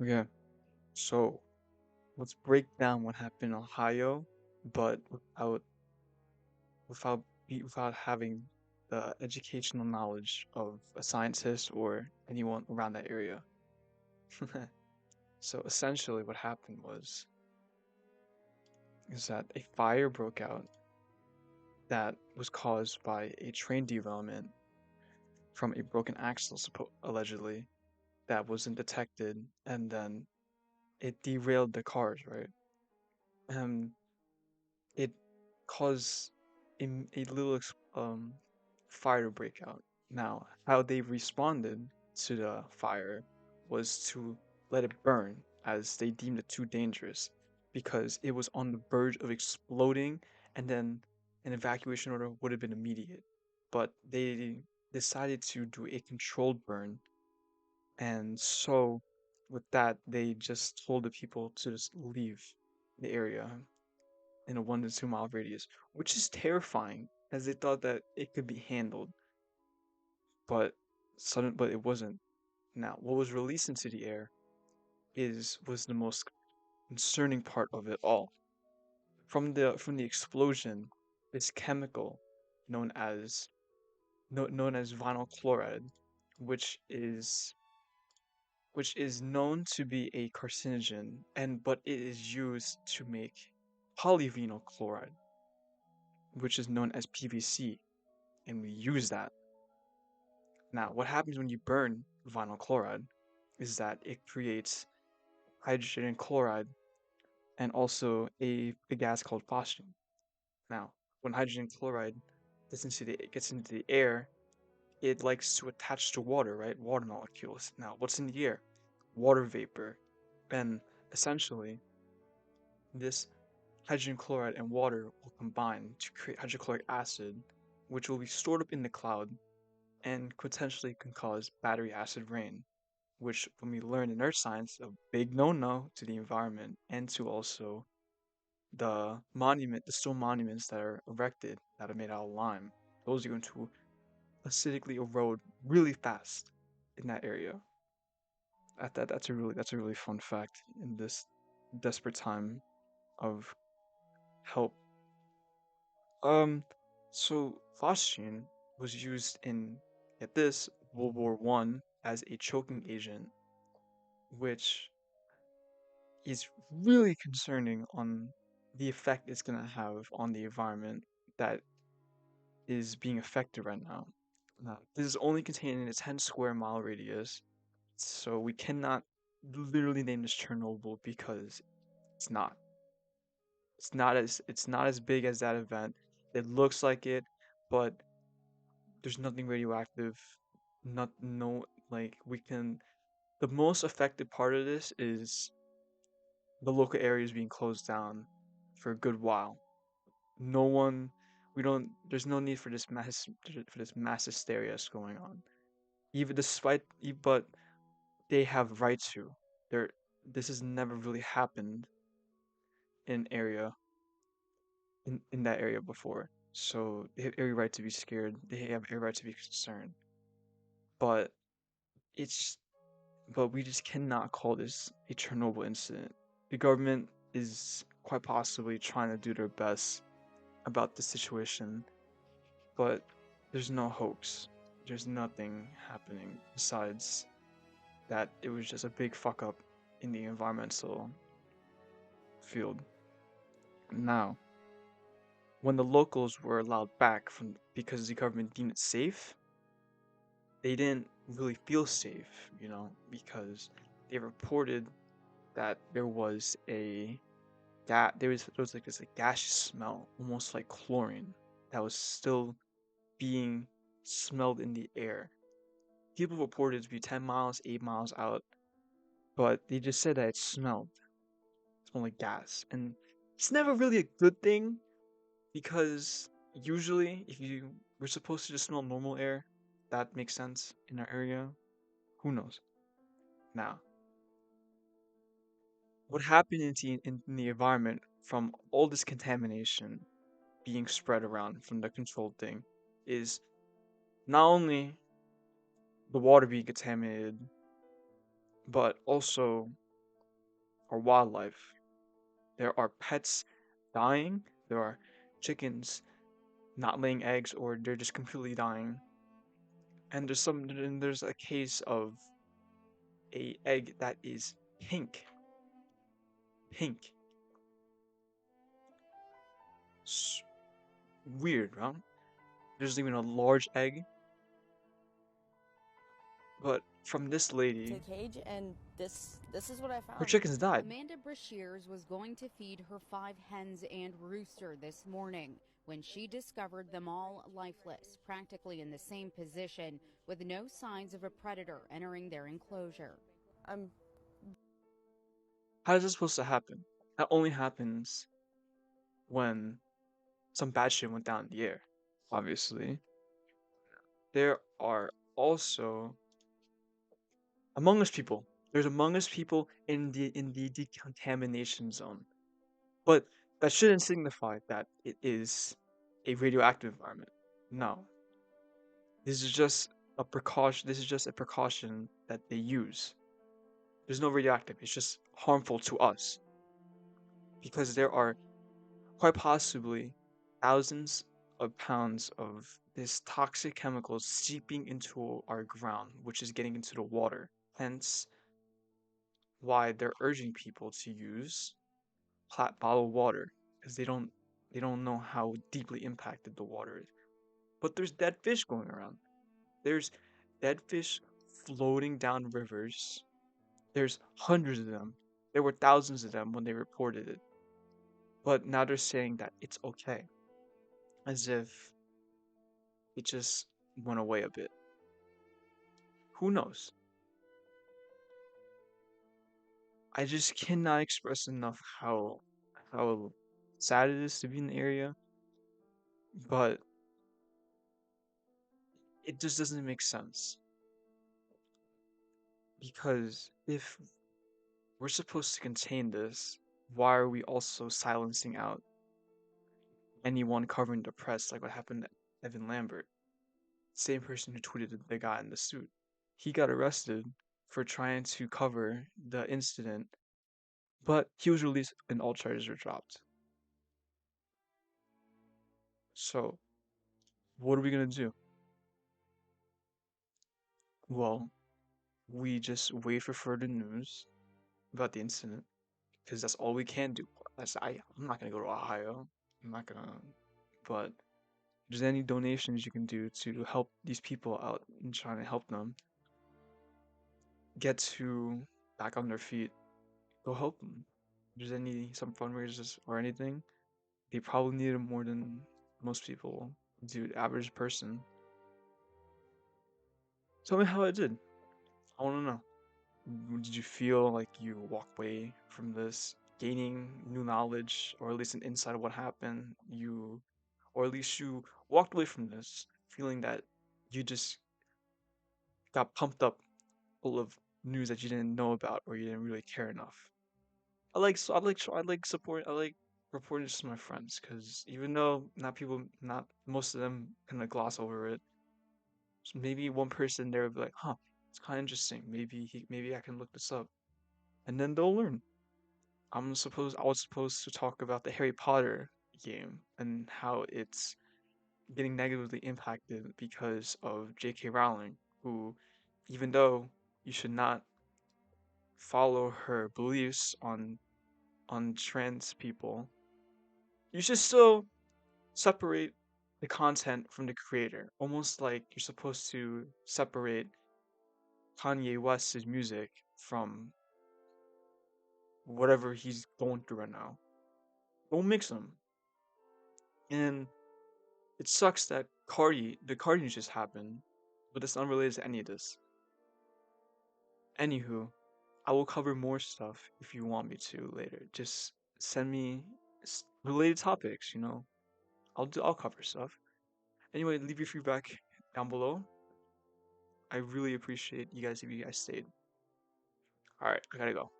Yeah. So let's break down what happened in Ohio, but without having the educational knowledge of a scientist or anyone around that area. So essentially, what happened was is that a fire broke out that was caused by a train derailment from a broken axle, allegedly, that wasn't detected, and then it derailed the cars, right? And it caused a little fire to break out. Now, how they responded to the fire was to let it burn, as they deemed it too dangerous, because it was on the verge of exploding, and then an evacuation order would have been immediate. But they decided to do a controlled burn, and so with that, they just told the people to just leave the area in a 1 to 2 mile radius, which is terrifying, as they thought that it could be handled, but it wasn't. Now, what was released into the air is was the most concerning part of it all. From the explosion, this chemical known as known as vinyl chloride, which is which is known to be a carcinogen, and but it is used to make polyvinyl chloride, which is known as PVC, and we use that. Now, what happens when you burn vinyl chloride is that it creates hydrogen chloride and also a gas called phosgene. Now, when hydrogen chloride gets into the air, it likes to attach to water, right? Water molecules. Now, what's in the air? Water vapor. And essentially, this hydrogen chloride and water will combine to create hydrochloric acid, which will be stored up in the cloud and potentially can cause battery acid rain, which, when we learn in earth science, a big no-no to the environment and to also the stone monuments that are erected that are made out of lime. Those are going to acidically erode really fast in that area. That's a really fun fact in this desperate time of help. Um, so phosgene was used in, get this, World War I as a choking agent, which is really concerning on the effect it's going to have on the environment that is being affected right now. Now, this is only contained in a 10 square mile radius, so we cannot literally name this Chernobyl because it's not. It's not as big as that event. It looks like it, but there's nothing radioactive. Not no like we can. The most affected part of this is the local areas being closed down for a good while. No one, we don't. There's no need for this mass hysteria that's going on. Even despite, but they have right to. There, this has never really happened in area in that area before. So they have every right to be scared. They have every right to be concerned. But it's but we just cannot call this a Chernobyl incident. The government is quite possibly trying to do their best about the situation, but there's no hoax. There's nothing happening besides that it was just a big fuck up in the environmental field. Now, when the locals were allowed back from because the government deemed it safe, they didn't really feel safe, because they reported that there was like this like gaseous smell, almost like chlorine, that was still being smelled in the air. People reported it to be 10 miles, 8 miles out, but they just said that it smelled like gas. And it's never really a good thing because usually if you we're supposed to just smell normal air, that makes sense in our area. Who knows? Now, what happened in the environment from all this contamination being spread around from the controlled thing is not only the water being contaminated, but also are wildlife. There are pets dying. There are chickens not laying eggs or they're just completely dying. And there's a case of a egg that is pink. Pink. S- Weird, right? There's even a large egg. But from this To lady, the cage, and this is what I her found. chickens died. Amanda Brashears was going to feed her 5 hens and rooster this morning when she discovered them all lifeless, practically in the same position, with no signs of a predator entering their enclosure. I'm How is this supposed to happen? That only happens when some bad shit went down in the air. Obviously, there are also Among Us people. There's Among Us people in the decontamination zone. But that shouldn't signify that it is a radioactive environment. No. This is just a precaution. This is just a precaution that they use. There's no radioactive. It's just harmful to us because there are quite possibly thousands of pounds of this toxic chemical seeping into our ground, which is getting into the water. Hence, why they're urging people to use bottled water because they don't know how deeply impacted the water is. But there's dead fish going around. There's dead fish floating down rivers. There's hundreds of them. There were thousands of them when they reported it. But now they're saying that it's okay, as if it just went away a bit. Who knows? I just cannot express enough how sad it is to be in the area, but it just doesn't make sense because if we're supposed to contain this, why are we also silencing out anyone covering the press like what happened to Evan Lambert? Same person who tweeted at the guy in the suit. He got arrested for trying to cover the incident, but he was released and all charges were dropped. So, what are we gonna do? Well, we just wait for further news about the incident because that's all we can do. I'm not gonna go to Ohio. I'm not gonna. But if there's any donations you can do to help these people out and trying to help them get to back on their feet, go help them. If there's some fundraisers or anything, they probably need it more than most people do, the average person. Tell me how it did. I want to know. Did you feel like you walked away from this gaining new knowledge, or at least an insight of what happened? Or at least you walked away from this feeling that you just got pumped up full of news that you didn't know about or you didn't really care enough. I like support I like reporting this to my friends because even though not most of them kind of gloss over it, maybe one person there will be like, huh, it's kind of interesting. Maybe I can look this up, and then they'll learn. I was supposed to talk about the Harry Potter game and how it's getting negatively impacted because of J.K. Rowling, who, even though you should not follow her beliefs on trans people, you should still separate the content from the creator. Almost like you're supposed to separate Kanye West's music from whatever he's going through right now. Don't mix them. And it sucks that the Cardi news just happened, but it's unrelated to any of this. Anywho, I will cover more stuff if you want me to later. Just send me related topics, you know. I'll cover stuff. Anyway, leave your feedback down below. I really appreciate you guys if you guys stayed. All right, I gotta go.